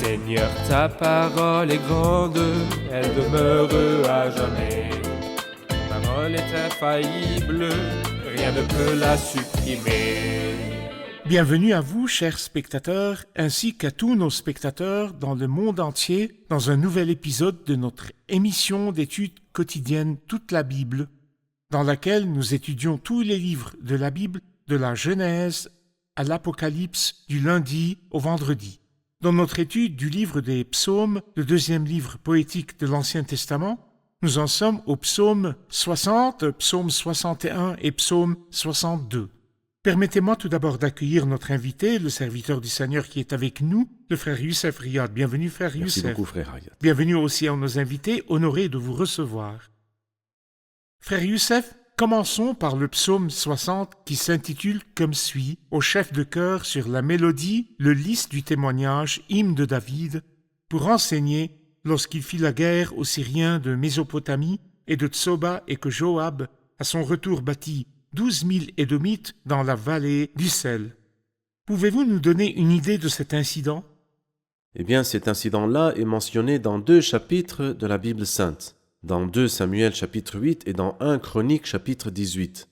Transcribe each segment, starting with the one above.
Seigneur, ta parole est grande, elle demeure à jamais. Ta parole est infaillible, rien ne peut la supprimer. Bienvenue à vous, chers spectateurs, ainsi qu'à tous nos spectateurs dans le monde entier, dans un nouvel épisode de notre émission d'études quotidiennes Toute la Bible, dans laquelle nous étudions tous les livres de la Bible, de la Genèse à l'Apocalypse, du lundi au vendredi. Dans notre étude du livre des Psaumes, le deuxième livre poétique de l'Ancien Testament, nous en sommes au psaume 60, psaume 61 et psaume 62. Permettez-moi tout d'abord d'accueillir notre invité, le serviteur du Seigneur qui est avec nous, le frère Youssef Riyad. Bienvenue, frère Youssef. Merci beaucoup, frère Riyad. Bienvenue aussi à nos invités, honorés de vous recevoir. Frère Youssef, commençons par le psaume 60 qui s'intitule comme suit, au chef de chœur sur la mélodie, le lys du témoignage, hymne de David, pour enseigner, lorsqu'il fit la guerre aux Syriens de Mésopotamie et de Tsoba et que Joab, à son retour, bâtit 12 000 Édomites dans la vallée d'Ussel. Pouvez-vous nous donner une idée de cet incident? Eh bien, cet incident-là est mentionné dans 2 chapitres de la Bible sainte, dans 2 Samuel chapitre 8 et dans 1 Chronique chapitre 18.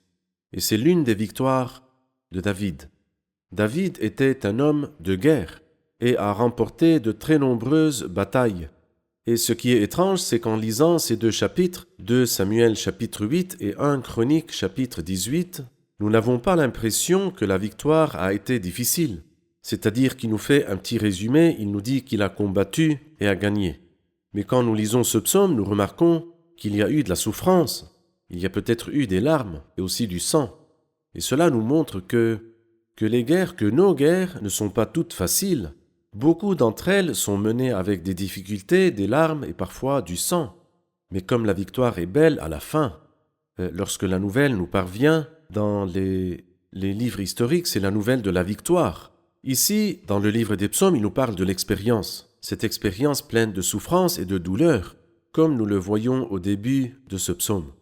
Et c'est l'une des victoires de David. David était un homme de guerre et a remporté de très nombreuses batailles. Et ce qui est étrange, c'est qu'en lisant ces 2 chapitres, 2 Samuel chapitre 8 et 1 Chronique chapitre 18, nous n'avons pas l'impression que la victoire a été difficile. C'est-à-dire qu'il nous fait un petit résumé, il nous dit qu'il a combattu et a gagné. Mais quand nous lisons ce psaume, nous remarquons qu'il y a eu de la souffrance, il y a peut-être eu des larmes et aussi du sang. Et cela nous montre que les guerres, que nos guerres ne sont pas toutes faciles. Beaucoup d'entre elles sont menées avec des difficultés, des larmes et parfois du sang. Mais comme la victoire est belle à la fin, lorsque la nouvelle nous parvient dans les livres historiques, c'est la nouvelle de la victoire. Ici, dans le livre des psaumes, il nous parle de l'expérience. Cette expérience pleine de souffrance et de douleur, comme nous le voyons au début de ce psaume.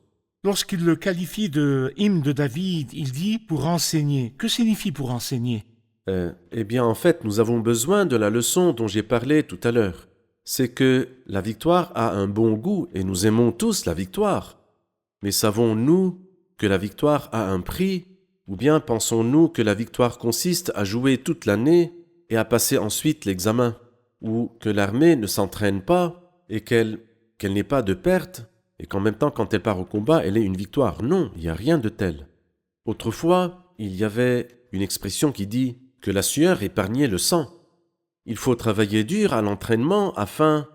Lorsqu'il le qualifie de hymne de David, il dit « pour enseigner ». Que signifie « pour enseigner » ? Eh bien, en fait, nous avons besoin de la leçon dont j'ai parlé tout à l'heure. C'est que la victoire a un bon goût et nous aimons tous la victoire. Mais savons-nous que la victoire a un prix? Ou bien pensons-nous que la victoire consiste à jouer toute l'année et à passer ensuite l'examen? Ou que l'armée ne s'entraîne pas et qu'elle n'ait pas de perte et qu'en même temps, quand elle part au combat, elle ait une victoire? Non, il n'y a rien de tel. Autrefois, il y avait une expression qui dit que la sueur épargnait le sang. Il faut travailler dur à l'entraînement afin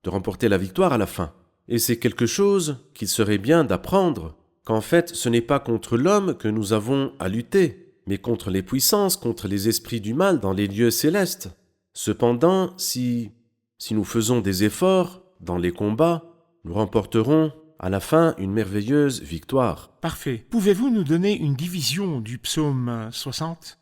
de remporter la victoire à la fin. Et c'est quelque chose qu'il serait bien d'apprendre, qu'en fait, ce n'est pas contre l'homme que nous avons à lutter, mais contre les puissances, contre les esprits du mal dans les lieux célestes. Cependant, si nous faisons des efforts dans les combats, nous remporterons à la fin une merveilleuse victoire. Parfait. Pouvez-vous nous donner une division du psaume 60 ?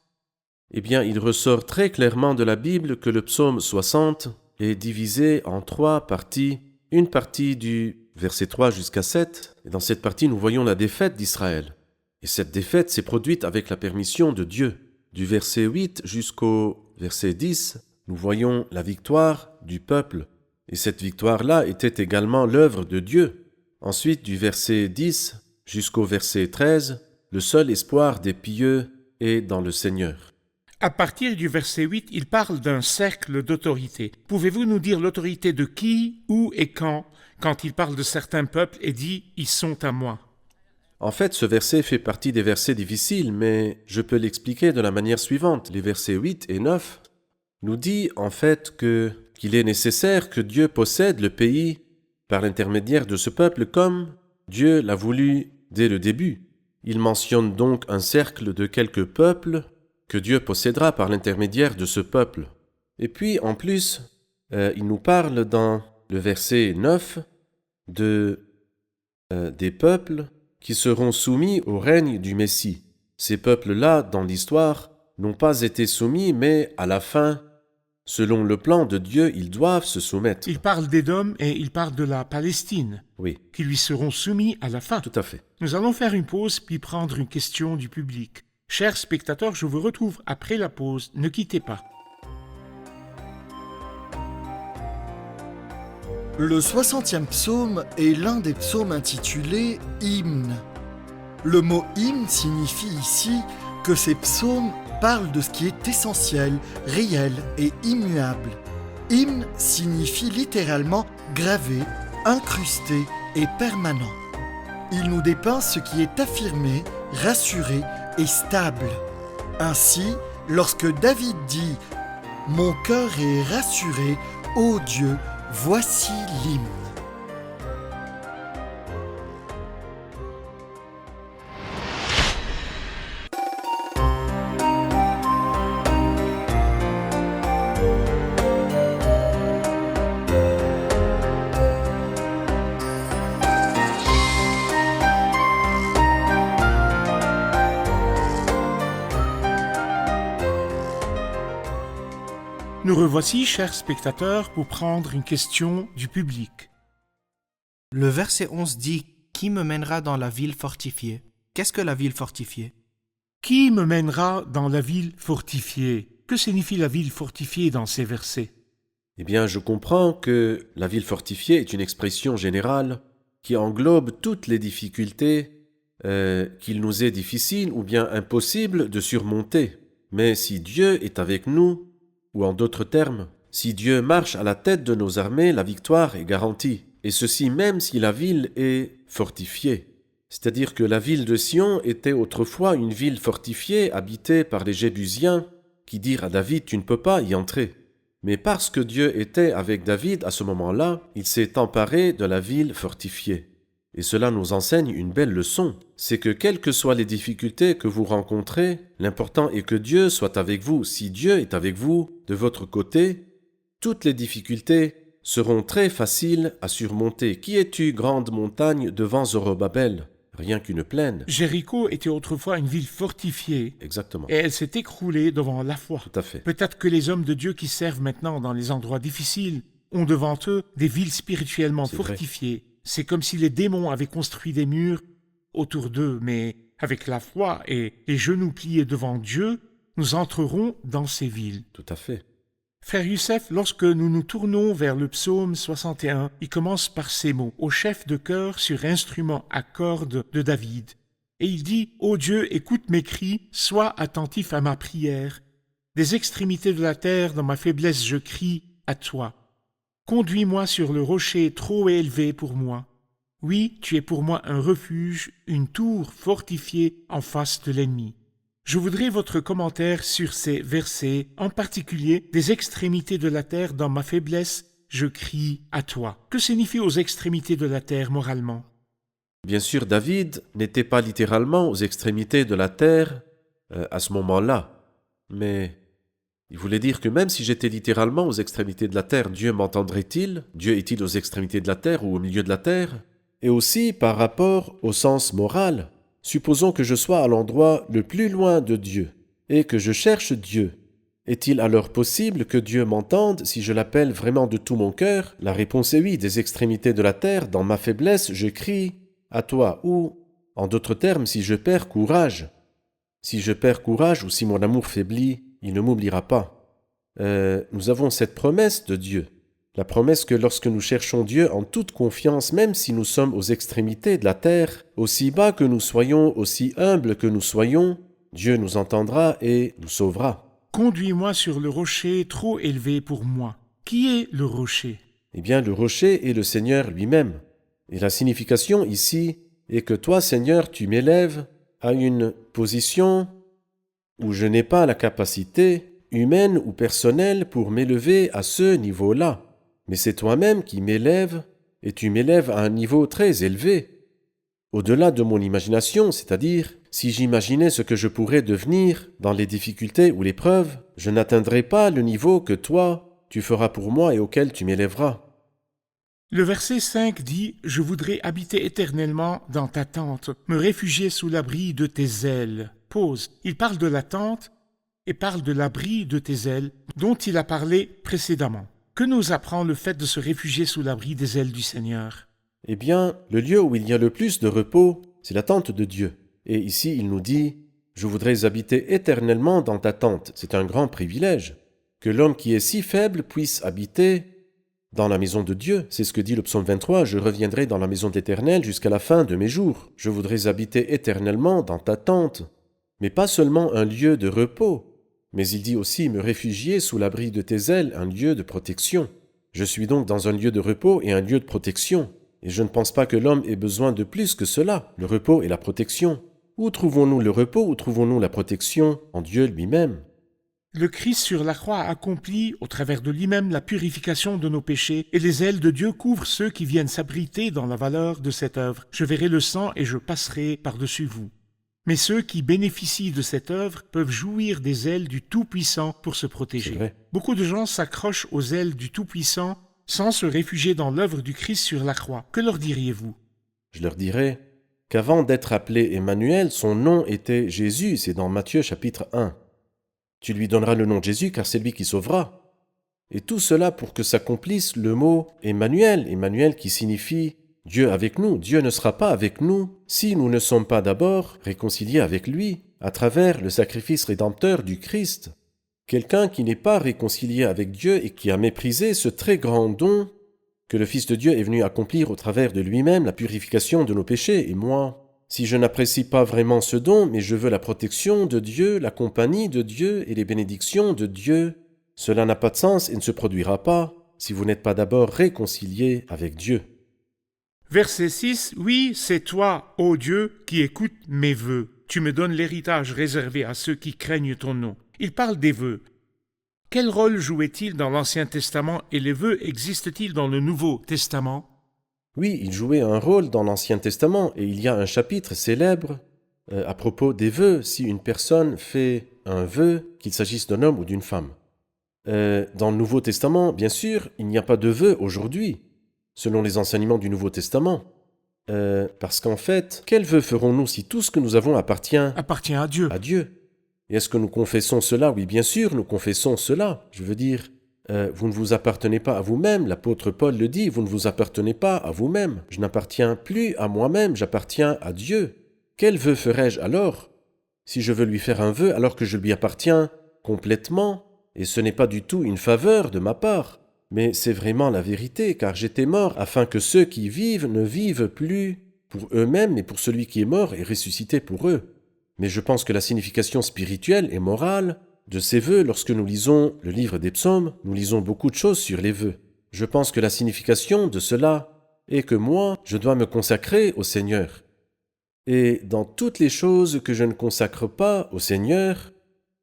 Eh bien, il ressort très clairement de la Bible que le psaume 60 est divisé en 3 parties. Une partie du verset 3 jusqu'à 7, et dans cette partie, nous voyons la défaite d'Israël. Et cette défaite s'est produite avec la permission de Dieu. Du verset 8 jusqu'au verset 10, nous voyons la victoire du peuple. Et cette victoire-là était également l'œuvre de Dieu. Ensuite, du verset 10 jusqu'au verset 13, le seul espoir des pieux est dans le Seigneur. À partir du verset 8, il parle d'un cercle d'autorité. Pouvez-vous nous dire l'autorité de qui, où et quand il parle de certains peuples et dit « ils sont à moi ». En fait, ce verset fait partie des versets difficiles, mais je peux l'expliquer de la manière suivante. Les versets 8 et 9 nous dit en fait qu'il est nécessaire que Dieu possède le pays par l'intermédiaire de ce peuple comme Dieu l'a voulu dès le début. Il mentionne donc un cercle de quelques peuples que Dieu possédera par l'intermédiaire de ce peuple. Et puis, en plus, il nous parle dans le verset 9 des peuples qui seront soumis au règne du Messie. Ces peuples-là, dans l'histoire, n'ont pas été soumis, mais à la fin, selon le plan de Dieu, ils doivent se soumettre. Il parle d'Édom et il parle de la Palestine, Oui, qui lui seront soumis à la fin. tout à fait. Nous allons faire une pause puis prendre une question du public. Chers spectateurs, je vous retrouve après la pause. Ne quittez pas. Le 60e psaume est l'un des psaumes intitulés « Hymne ». Le mot « hymne » signifie ici que ces psaumes parlent de ce qui est essentiel, réel et immuable. Hymne signifie littéralement gravé, incrusté et permanent. Il nous dépeint ce qui est affirmé, rassuré et stable. Ainsi, lorsque David dit « Mon cœur est rassuré, ô Dieu, voici l'hymne ». Nous revoici, chers spectateurs, pour prendre une question du public. Le verset 11 dit « Qui me mènera dans la ville fortifiée ?» Qu'est-ce que la ville fortifiée? Qui me mènera dans la ville fortifiée? Que signifie la ville fortifiée dans ces versets? Eh bien, je comprends que la ville fortifiée est une expression générale qui englobe toutes les difficultés qu'il nous est difficile ou bien impossible de surmonter. Mais si Dieu est avec nous, ou en d'autres termes, si Dieu marche à la tête de nos armées, la victoire est garantie. Et ceci même si la ville est fortifiée. C'est-à-dire que la ville de Sion était autrefois une ville fortifiée, habitée par les Jébusiens, qui dirent à David « Tu ne peux pas y entrer ». Mais parce que Dieu était avec David à ce moment-là, il s'est emparé de la ville fortifiée. Et cela nous enseigne une belle leçon, c'est que quelles que soient les difficultés que vous rencontrez, l'important est que Dieu soit avec vous. Si Dieu est avec vous, de votre côté, toutes les difficultés seront très faciles à surmonter. Qui es-tu, grande montagne, devant Zorobabel? Rien qu'une plaine. Jéricho était autrefois une ville fortifiée. Exactement. Et elle s'est écroulée devant la foi. Tout à fait. Peut-être que les hommes de Dieu qui servent maintenant dans les endroits difficiles ont devant eux des villes spirituellement C'est fortifiées. C'est comme si les démons avaient construit des murs autour d'eux, mais avec la foi et les genoux pliés devant Dieu, nous entrerons dans ces villes. Tout à fait. Frère Youssef, lorsque nous nous tournons vers le psaume 61, il commence par ces mots, au chef de chœur sur instrument à cordes de David. Et il dit, « Ô Dieu, écoute mes cris, sois attentif à ma prière. Des extrémités de la terre, dans ma faiblesse, je crie à toi. Conduis-moi sur le rocher trop élevé pour moi. Oui, tu es pour moi un refuge, une tour fortifiée en face de l'ennemi. » Je voudrais votre commentaire sur ces versets, en particulier des extrémités de la terre dans ma faiblesse, je crie à toi. Que signifie aux extrémités de la terre moralement? Bien sûr, David n'était pas littéralement aux extrémités de la terre à ce moment-là, mais il voulait dire que même si j'étais littéralement aux extrémités de la terre, Dieu m'entendrait-il? Dieu est-il aux extrémités de la terre ou au milieu de la terre? Et aussi par rapport au sens moral. Supposons que je sois à l'endroit le plus loin de Dieu et que je cherche Dieu. Est-il alors possible que Dieu m'entende si je l'appelle vraiment de tout mon cœur? La réponse est oui. Des extrémités de la terre, dans ma faiblesse, je crie à toi. Ou, en d'autres termes, si je perds courage. Si je perds courage ou si mon amour faiblit, il ne m'oubliera pas. Nous avons cette promesse de Dieu. La promesse que lorsque nous cherchons Dieu en toute confiance, même si nous sommes aux extrémités de la terre, aussi bas que nous soyons, aussi humbles que nous soyons, Dieu nous entendra et nous sauvera. Conduis-moi sur le rocher trop élevé pour moi. Qui est le rocher? Eh bien, le rocher est le Seigneur lui-même. Et la signification ici est que toi, Seigneur, tu m'élèves à une position où je n'ai pas la capacité humaine ou personnelle pour m'élever à ce niveau-là. Mais c'est toi-même qui m'élèves, et tu m'élèves à un niveau très élevé, au-delà de mon imagination, c'est-à-dire, si j'imaginais ce que je pourrais devenir dans les difficultés ou l'épreuve, je n'atteindrais pas le niveau que toi, tu feras pour moi et auquel tu m'élèveras. Le verset 5 dit « Je voudrais habiter éternellement dans ta tente, me réfugier sous l'abri de tes ailes. » Pause. Il parle de la tente et parle de l'abri de tes ailes dont il a parlé précédemment. Que nous apprend le fait de se réfugier sous l'abri des ailes du Seigneur? Eh bien, le lieu où il y a le plus de repos, c'est la tente de Dieu. Et ici, il nous dit « Je voudrais habiter éternellement dans ta tente. » C'est un grand privilège. Que l'homme qui est si faible puisse habiter dans la maison de Dieu. C'est ce que dit le psaume 23, « Je reviendrai dans la maison de l'Éternel jusqu'à la fin de mes jours. Je voudrais habiter éternellement dans ta tente. » Mais pas seulement un lieu de repos, mais il dit aussi « Me réfugier sous l'abri de tes ailes, un lieu de protection. » Je suis donc dans un lieu de repos et un lieu de protection. Et je ne pense pas que l'homme ait besoin de plus que cela, le repos et la protection. Où trouvons-nous le repos, où trouvons-nous la protection? En Dieu lui-même. Le Christ sur la croix accomplit, au travers de lui-même, la purification de nos péchés, et les ailes de Dieu couvrent ceux qui viennent s'abriter dans la valeur de cette œuvre. Je verrai le sang et je passerai par-dessus vous. Mais ceux qui bénéficient de cette œuvre peuvent jouir des ailes du Tout-Puissant pour se C'est protéger. vrai. Beaucoup de gens s'accrochent aux ailes du Tout-Puissant sans se réfugier dans l'œuvre du Christ sur la croix. Que leur diriez-vous? Je leur dirai qu'avant d'être appelé Emmanuel, son nom était Jésus, c'est dans Matthieu chapitre 1. Tu lui donneras le nom de Jésus car c'est lui qui sauvera. Et tout cela pour que s'accomplisse le mot Emmanuel, Emmanuel qui signifie Dieu avec nous. Dieu ne sera pas avec nous si nous ne sommes pas d'abord réconciliés avec lui à travers le sacrifice rédempteur du Christ. Quelqu'un qui n'est pas réconcilié avec Dieu et qui a méprisé ce très grand don que le Fils de Dieu est venu accomplir au travers de lui-même la purification de nos péchés. Et moi, si je n'apprécie pas vraiment ce don, mais je veux la protection de Dieu, la compagnie de Dieu et les bénédictions de Dieu, cela n'a pas de sens et ne se produira pas si vous n'êtes pas d'abord réconcilié avec Dieu. Verset 6. Oui, c'est toi, ô Dieu, qui écoutes mes vœux. Tu me donnes l'héritage réservé à ceux qui craignent ton nom. Il parle des vœux. Quel rôle jouait-il dans l'Ancien Testament et les vœux existent-ils dans le Nouveau Testament? Oui, il jouait un rôle dans l'Ancien Testament et il y a un chapitre célèbre à propos des vœux, si une personne fait un vœu, qu'il s'agisse d'un homme ou d'une femme. Dans le Nouveau Testament, bien sûr, il n'y a pas de vœux aujourd'hui, selon les enseignements du Nouveau Testament. Parce qu'en fait, quels vœux ferons-nous si tout ce que nous avons appartient Appartient à Dieu. à Dieu? Et est-ce que nous confessons cela? Oui, bien sûr, nous confessons cela. Je veux dire, vous ne vous appartenez pas à vous-même. L'apôtre Paul le dit, vous ne vous appartenez pas à vous-même. Je n'appartiens plus à moi-même, j'appartiens à Dieu. Quel vœu ferais-je alors si je veux lui faire un vœu alors que je lui appartiens complètement? Et ce n'est pas du tout une faveur de ma part, mais c'est vraiment la vérité, car j'étais mort afin que ceux qui vivent ne vivent plus pour eux-mêmes, mais pour celui qui est mort et ressuscité pour eux. Mais je pense que la signification spirituelle et morale de ces vœux, lorsque nous lisons le livre des psaumes, nous lisons beaucoup de choses sur les vœux. Je pense que la signification de cela est que moi, je dois me consacrer au Seigneur. Et dans toutes les choses que je ne consacre pas au Seigneur,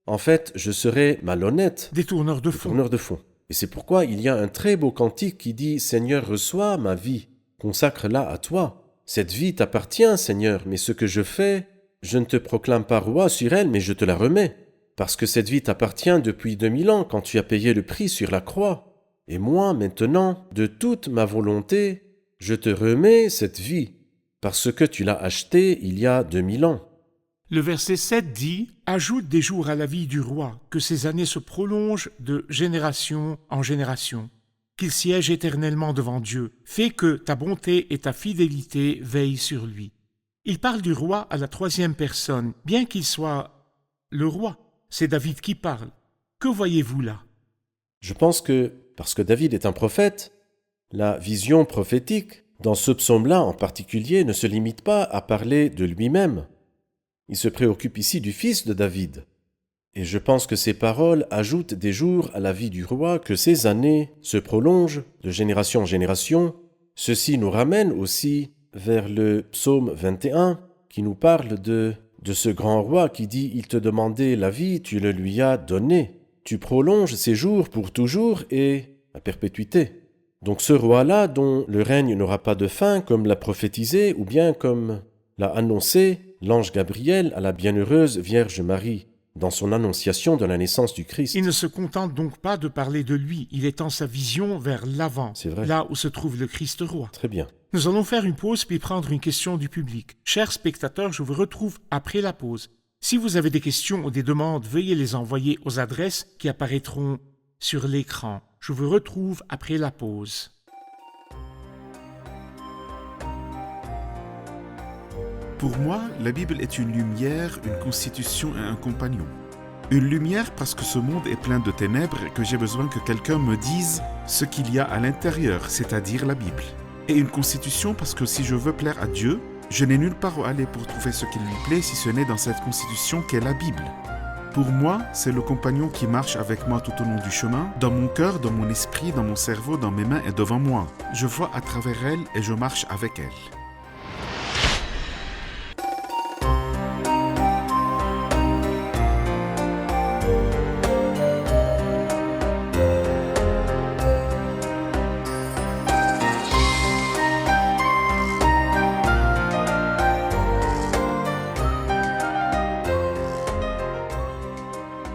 en fait, je serai malhonnête, Détourneur de fond. tourneur de fond. Et c'est pourquoi il y a un très beau cantique qui dit « Seigneur, reçois ma vie, consacre-la à toi. Cette vie t'appartient, Seigneur, mais ce que je fais, je ne te proclame pas roi sur elle, mais je te la remets. Parce que cette vie t'appartient depuis 2000 ans quand tu as payé le prix sur la croix. Et moi, maintenant, de toute ma volonté, je te remets cette vie, parce que tu l'as achetée il y a 2000 ans. » Le verset 7 dit « Ajoute des jours à la vie du roi, que ses années se prolongent de génération en génération, qu'il siège éternellement devant Dieu, fais que ta bonté et ta fidélité veillent sur lui. » Il parle du roi à la troisième personne, bien qu'il soit le roi. C'est David qui parle. Que voyez-vous là? Je pense que, parce que David est un prophète, la vision prophétique, dans ce psaume-là en particulier, ne se limite pas à parler de lui-même. Il se préoccupe ici du fils de David. Et je pense que ces paroles ajoutent des jours à la vie du roi, que ces années se prolongent de génération en génération. Ceci nous ramène aussi vers le psaume 21, qui nous parle de ce grand roi qui dit « Il te demandait la vie, tu le lui as donnée. Tu prolonges ses jours pour toujours et à perpétuité. » Donc ce roi-là, dont le règne n'aura pas de fin, comme l'a prophétisé, ou bien comme l'a annoncé l'ange Gabriel à la bienheureuse Vierge Marie, dans son annonciation de la naissance du Christ. Il ne se contente donc pas de parler de lui, il étend sa vision vers l'avant, C'est vrai. là où se trouve le Christ roi. Très bien. Nous allons faire une pause puis prendre une question du public. Chers spectateurs, je vous retrouve après la pause. Si vous avez des questions ou des demandes, veuillez les envoyer aux adresses qui apparaîtront sur l'écran. Je vous retrouve après la pause. Pour moi, la Bible est une lumière, une constitution et un compagnon. Une lumière parce que ce monde est plein de ténèbres et que j'ai besoin que quelqu'un me dise ce qu'il y a à l'intérieur, c'est-à-dire la Bible. Et une constitution parce que si je veux plaire à Dieu, je n'ai nulle part où aller pour trouver ce qui lui plaît si ce n'est dans cette constitution qu'est la Bible. Pour moi, c'est le compagnon qui marche avec moi tout au long du chemin, dans mon cœur, dans mon esprit, dans mon cerveau, dans mes mains et devant moi. Je vois à travers elle et je marche avec elle.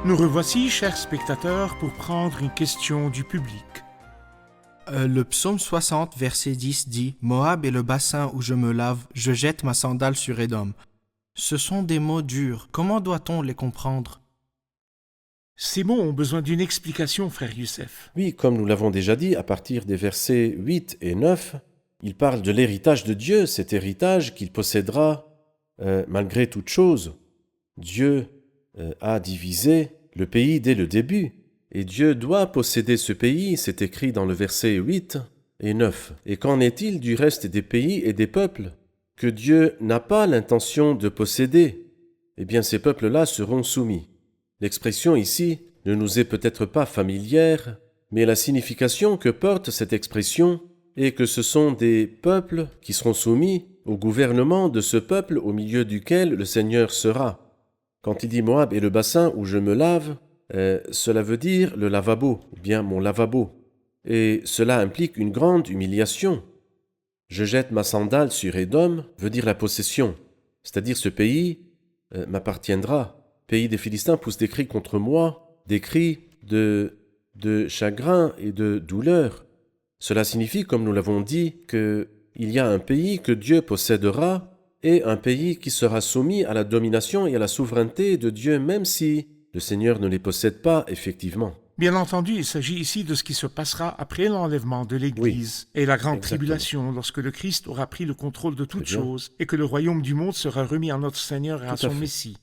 Nous revoici, chers spectateurs, pour prendre une question du public. Le psaume 60, verset 10 dit « Moab est le bassin où je me lave, je jette ma sandale sur Édom ». Ce sont des mots durs. Comment doit-on les comprendre? Ces mots ont besoin d'une explication, frère Youssef. Oui, comme nous l'avons déjà dit, à partir des versets 8 et 9, il parle de l'héritage de Dieu, cet héritage qu'il possédera malgré toute chose. Dieu a divisé le pays dès le début, et Dieu doit posséder ce pays, c'est écrit dans le verset 8 et 9. Et qu'en est-il du reste des pays et des peuples que Dieu n'a pas l'intention de posséder? Eh bien, ces peuples-là seront soumis. L'expression ici ne nous est peut-être pas familière, mais la signification que porte cette expression est que ce sont des peuples qui seront soumis au gouvernement de ce peuple au milieu duquel le Seigneur sera. Quand il dit Moab est le bassin où je me lave, cela veut dire le lavabo, ou bien mon lavabo. Et cela implique une grande humiliation. Je jette ma sandale sur Édom veut dire la possession, c'est-à-dire ce pays m'appartiendra. Pays des Philistins pousse des cris contre moi, des cris de chagrin et de douleur. Cela signifie, comme nous l'avons dit, qu'il y a un pays que Dieu possédera et un pays qui sera soumis à la domination et à la souveraineté de Dieu, même si le Seigneur ne les possède pas effectivement. Bien entendu, il s'agit ici de ce qui se passera après l'enlèvement de l'Église et la grande exactement. tribulation, lorsque le Christ aura pris le contrôle de toutes Très bien. choses et que le royaume du monde sera remis à notre Seigneur et à Tout à son fait. Messie.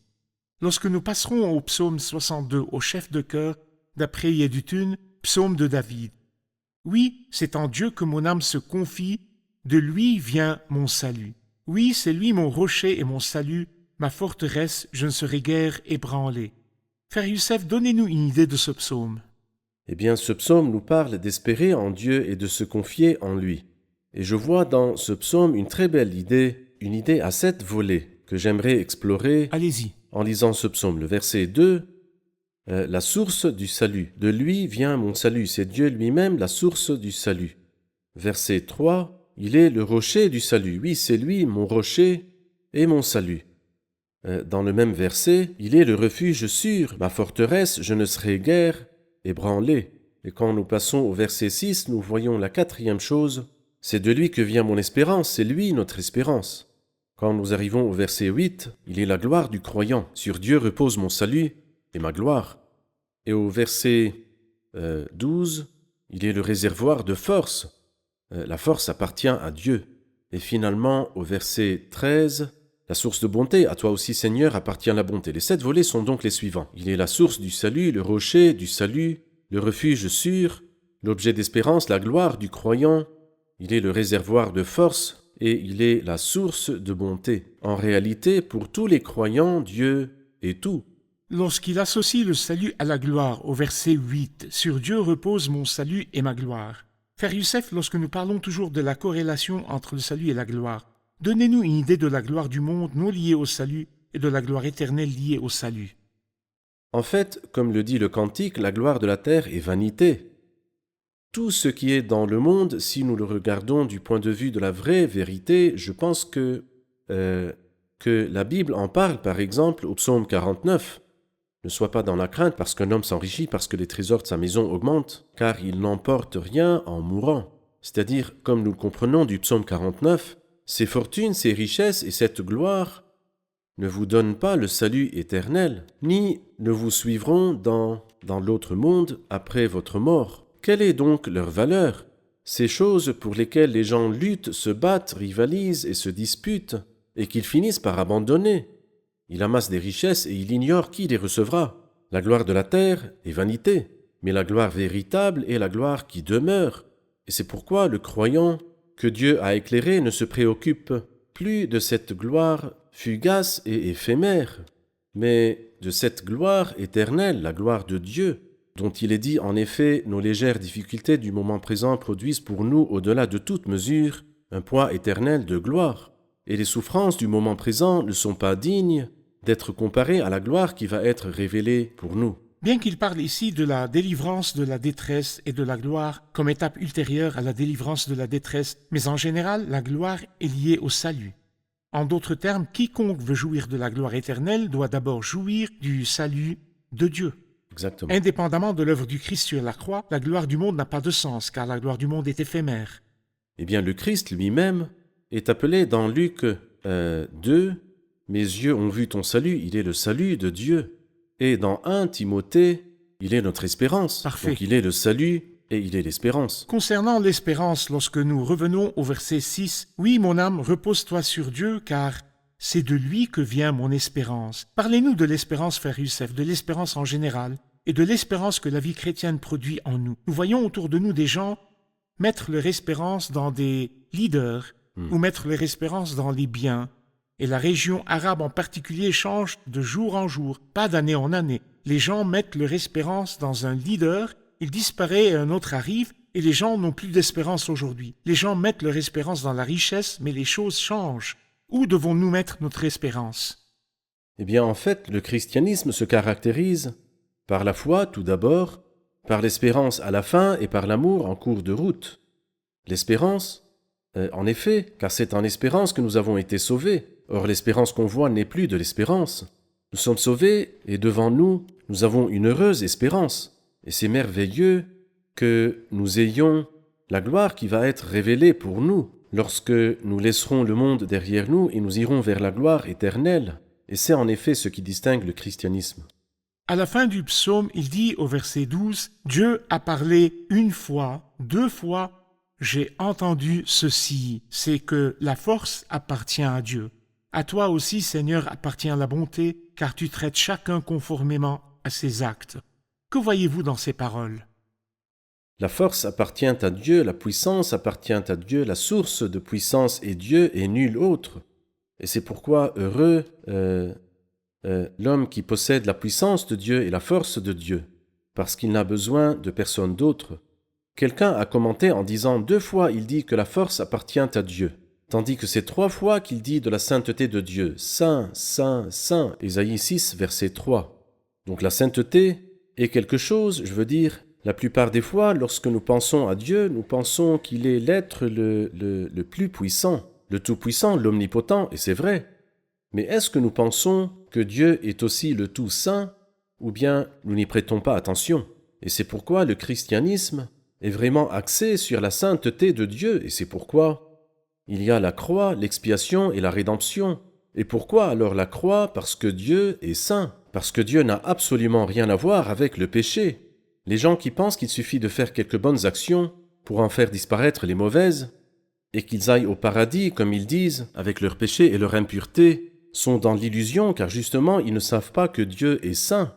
Lorsque nous passerons au psaume 62, au chef de chœur, d'après Yedutun, psaume de David. Oui, c'est en Dieu que mon âme se confie, de lui vient mon salut. Oui, c'est lui mon rocher et mon salut, ma forteresse, je ne serai guère ébranlé. Frère Youssef, donnez-nous une idée de ce psaume. Eh bien, ce psaume nous parle d'espérer en Dieu et de se confier en lui. Et je vois dans ce psaume une très belle idée, une idée à 7 volets que j'aimerais explorer Allez-y. en lisant ce psaume. Le verset 2, la source du salut. De lui vient mon salut, c'est Dieu lui-même la source du salut. Verset 3, il est le rocher du salut. Oui, c'est lui mon rocher et mon salut. Dans le même verset, il est le refuge sûr, ma forteresse, je ne serai guère ébranlé. Et quand nous passons au verset 6, nous voyons la 4e chose, c'est de lui que vient mon espérance, c'est lui notre espérance. Quand nous arrivons au verset 8, il est la gloire du croyant, sur Dieu repose mon salut et ma gloire. Et au verset 12, il est le réservoir de force, la force appartient à Dieu. Et finalement, au verset 13, la source de bonté, à toi aussi Seigneur, appartient la bonté. Les 7 volets sont donc les suivants. Il est la source du salut, le rocher du salut, le refuge sûr, l'objet d'espérance, la gloire du croyant. Il est le réservoir de force et il est la source de bonté. En réalité, pour tous les croyants, Dieu est tout. Lorsqu'il associe le salut à la gloire au verset 8, « Sur Dieu repose mon salut et ma gloire ». Frère Youssef, lorsque nous parlons toujours de la corrélation entre le salut et la gloire, donnez-nous une idée de la gloire du monde non liée au salut et de la gloire éternelle liée au salut. En fait, comme le dit le cantique, la gloire de la terre est vanité. Tout ce qui est dans le monde, si nous le regardons du point de vue de la vraie vérité, je pense que la Bible en parle, par exemple, au psaume 49. Ne sois pas dans la crainte parce qu'un homme s'enrichit, parce que les trésors de sa maison augmentent, car il n'emporte rien en mourant. C'est-à-dire, comme nous le comprenons du psaume 49, ces fortunes, ces richesses et cette gloire ne vous donnent pas le salut éternel, ni ne vous suivront dans l'autre monde après votre mort. Quelle est donc leur valeur? Ces choses pour lesquelles les gens luttent, se battent, rivalisent et se disputent, et qu'ils finissent par abandonner. Il amasse des richesses et il ignore qui les recevra. La gloire de la terre est vanité, mais la gloire véritable est la gloire qui demeure. Et c'est pourquoi le croyant que Dieu a éclairé ne se préoccupe plus de cette gloire fugace et éphémère, mais de cette gloire éternelle, la gloire de Dieu, dont il est dit en effet, nos légères difficultés du moment présent produisent pour nous, au-delà de toute mesure, un poids éternel de gloire. Et les souffrances du moment présent ne sont pas dignes d'être comparées à la gloire qui va être révélée pour nous. Bien qu'il parle ici de la délivrance de la détresse et de la gloire comme étape ultérieure à la délivrance de la détresse, mais en général, la gloire est liée au salut. En d'autres termes, quiconque veut jouir de la gloire éternelle doit d'abord jouir du salut de Dieu. Exactement. Indépendamment de l'œuvre du Christ sur la croix, la gloire du monde n'a pas de sens, car la gloire du monde est éphémère. Eh bien, le Christ lui-même est appelé dans Luc 2, « Mes yeux ont vu ton salut », il est le salut de Dieu. Et dans 1 Timothée, il est notre espérance. Parfait. Donc il est le salut et il est l'espérance. Concernant l'espérance, lorsque nous revenons au verset 6, « Oui, mon âme, repose-toi sur Dieu, car c'est de lui que vient mon espérance. » Parlez-nous de l'espérance, frère Youssef, de l'espérance en général, et de l'espérance que la vie chrétienne produit en nous. Nous voyons autour de nous des gens mettre leur espérance dans des leaders, ou mettre leur espérance dans les biens. Et la région arabe en particulier change de jour en jour, pas d'année en année. Les gens mettent leur espérance dans un leader, il disparaît et un autre arrive, et les gens n'ont plus d'espérance aujourd'hui. Les gens mettent leur espérance dans la richesse, mais les choses changent. Où devons-nous mettre notre espérance? Eh bien, en fait, le christianisme se caractérise par la foi, tout d'abord, par l'espérance à la fin et par l'amour en cours de route. L'espérance, en effet, car c'est en espérance que nous avons été sauvés. Or, l'espérance qu'on voit n'est plus de l'espérance. Nous sommes sauvés et devant nous, nous avons une heureuse espérance. Et c'est merveilleux que nous ayons la gloire qui va être révélée pour nous lorsque nous laisserons le monde derrière nous et nous irons vers la gloire éternelle. Et c'est en effet ce qui distingue le christianisme. À la fin du psaume, il dit au verset 12, « Dieu a parlé une fois, deux fois, j'ai entendu ceci, c'est que la force appartient à Dieu. À toi aussi, Seigneur, appartient la bonté, car tu traites chacun conformément à ses actes. » Que voyez-vous dans ces paroles? La force appartient à Dieu, la puissance appartient à Dieu, la source de puissance est Dieu et nul autre. Et c'est pourquoi heureux l'homme qui possède la puissance de Dieu et la force de Dieu, parce qu'il n'a besoin de personne d'autre. Quelqu'un a commenté en disant 2 fois il dit que la force appartient à Dieu, tandis que c'est 3 fois qu'il dit de la sainteté de Dieu. Saint, saint, saint. Ésaïe 6, verset 3. Donc la sainteté est quelque chose, je veux dire, la plupart des fois, lorsque nous pensons à Dieu, nous pensons qu'il est l'être le plus puissant, le tout-puissant, l'omnipotent, et c'est vrai. Mais est-ce que nous pensons que Dieu est aussi le tout-saint, ou bien nous n'y prêtons pas attention? Et c'est pourquoi le christianisme est vraiment axé sur la sainteté de Dieu, et c'est pourquoi il y a la croix, l'expiation et la rédemption. Et pourquoi alors la croix? Parce que Dieu est saint, parce que Dieu n'a absolument rien à voir avec le péché. Les gens qui pensent qu'il suffit de faire quelques bonnes actions pour en faire disparaître les mauvaises, et qu'ils aillent au paradis, comme ils disent, avec leur péché et leur impureté, sont dans l'illusion, car justement, ils ne savent pas que Dieu est saint.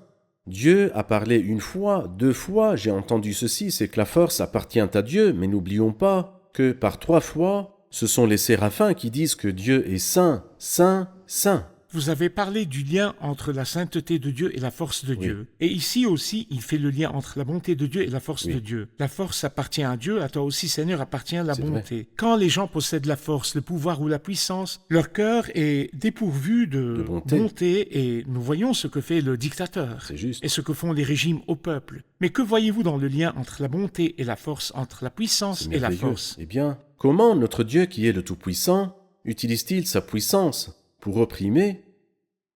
Dieu a parlé 1 fois, 2 fois, j'ai entendu ceci, c'est que la force appartient à Dieu, mais n'oublions pas que par 3 fois, ce sont les séraphins qui disent que Dieu est saint, saint, saint. Vous avez parlé du lien entre la sainteté de Dieu et la force de Dieu. Et ici aussi, il fait le lien entre la bonté de Dieu et la force de Dieu. La force appartient à Dieu, à toi aussi, Seigneur, appartient la bonté. Vrai. Quand les gens possèdent la force, le pouvoir ou la puissance, leur cœur est dépourvu de bonté et nous voyons ce que fait le dictateur et ce que font les régimes au peuple. Mais que voyez-vous dans le lien entre la bonté et la force, entre la puissance et la force? Eh bien, comment notre Dieu qui est le Tout-Puissant utilise-t-il sa puissance pour opprimer,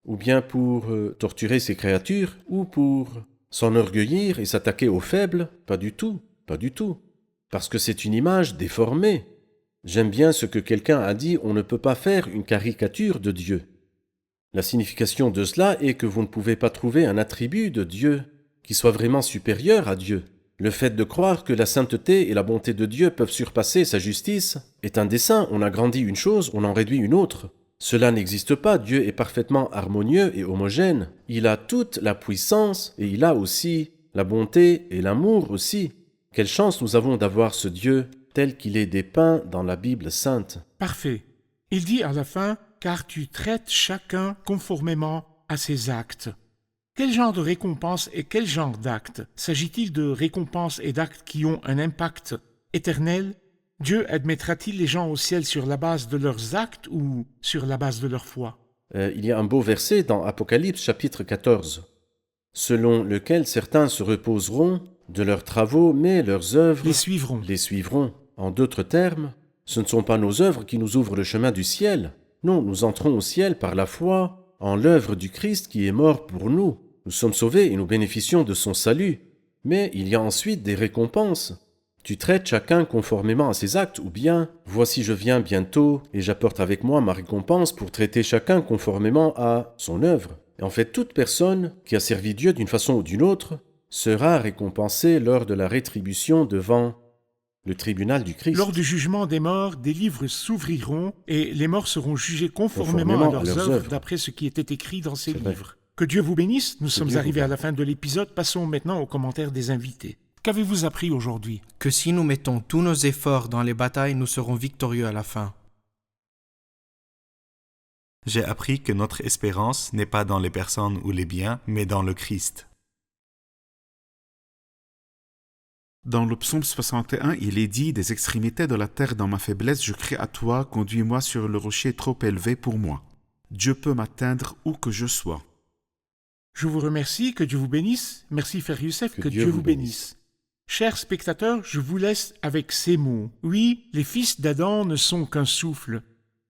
ou bien pour torturer ses créatures, ou pour s'enorgueillir et s'attaquer aux faibles? Pas du tout, pas du tout. Parce que c'est une image déformée. J'aime bien ce que quelqu'un a dit, on ne peut pas faire une caricature de Dieu. La signification de cela est que vous ne pouvez pas trouver un attribut de Dieu qui soit vraiment supérieur à Dieu. Le fait de croire que la sainteté et la bonté de Dieu peuvent surpasser sa justice est un dessein, on agrandit une chose, on en réduit une autre. Cela n'existe pas, Dieu est parfaitement harmonieux et homogène. Il a toute la puissance et il a aussi la bonté et l'amour aussi. Quelle chance nous avons d'avoir ce Dieu tel qu'il est dépeint dans la Bible sainte. Parfait. Il dit à la fin, car tu traites chacun conformément à ses actes. Quel genre de récompense et quel genre d'actes? S'agit-il de récompenses et d'actes qui ont un impact éternel? Dieu admettra-t-il les gens au ciel sur la base de leurs actes ou sur la base de leur foi? Il y a un beau verset dans Apocalypse chapitre 14, selon lequel certains se reposeront de leurs travaux, mais leurs œuvres Les suivront. les suivront. En d'autres termes, ce ne sont pas nos œuvres qui nous ouvrent le chemin du ciel. Non, nous entrons au ciel par la foi en l'œuvre du Christ qui est mort pour nous. Nous sommes sauvés et nous bénéficions de son salut. Mais il y a ensuite des récompenses. Tu traites chacun conformément à ses actes, ou bien « Voici je viens bientôt et j'apporte avec moi ma récompense pour traiter chacun conformément à son œuvre. » Et en fait, toute personne qui a servi Dieu d'une façon ou d'une autre sera récompensée lors de la rétribution devant le tribunal du Christ. Lors du jugement des morts, des livres s'ouvriront et les morts seront jugés conformément à leurs œuvres d'après ce qui était écrit dans ces C'est vrai. livres. Que Dieu vous bénisse. Nous sommes Dieu arrivés vous à la fin de l'épisode. Passons maintenant aux commentaires des invités. Qu'avez-vous appris aujourd'hui? Que si nous mettons tous nos efforts dans les batailles, nous serons victorieux à la fin. J'ai appris que notre espérance n'est pas dans les personnes ou les biens, mais dans le Christ. Dans le psaume 61, il est dit « Des extrémités de la terre dans ma faiblesse, je crie à toi, conduis-moi sur le rocher trop élevé pour moi. Dieu peut m'atteindre où que je sois. » Je vous remercie. Que Dieu vous bénisse. Merci Frère Youssef. Que Dieu Dieu vous vous bénisse. Chers spectateurs, je vous laisse avec ces mots. Oui, les fils d'Adam ne sont qu'un souffle.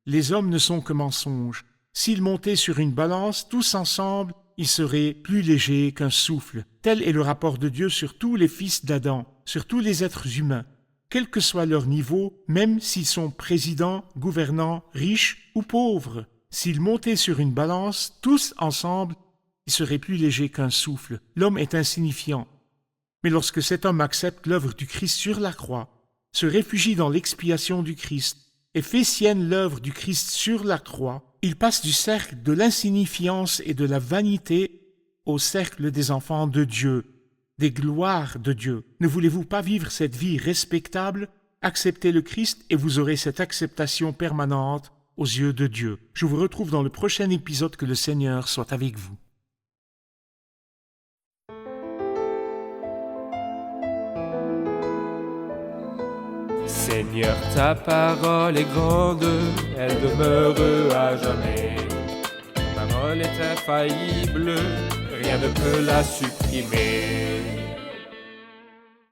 Les hommes ne sont que mensonges. S'ils montaient sur une balance, tous ensemble, ils seraient plus légers qu'un souffle. Tel est le rapport de Dieu sur tous les fils d'Adam, sur tous les êtres humains, quel que soit leur niveau, même s'ils sont présidents, gouvernants, riches ou pauvres. S'ils montaient sur une balance, tous ensemble, ils seraient plus légers qu'un souffle. L'homme est insignifiant. Mais lorsque cet homme accepte l'œuvre du Christ sur la croix, se réfugie dans l'expiation du Christ et fait sienne l'œuvre du Christ sur la croix, il passe du cercle de l'insignifiance et de la vanité au cercle des enfants de Dieu, des gloires de Dieu. Ne voulez-vous pas vivre cette vie respectable? Acceptez le Christ et vous aurez cette acceptation permanente aux yeux de Dieu. Je vous retrouve dans le prochain épisode. Que le Seigneur soit avec vous. Seigneur, ta parole est grande, elle demeure à jamais. Ta parole est infaillible, rien ne peut la supprimer.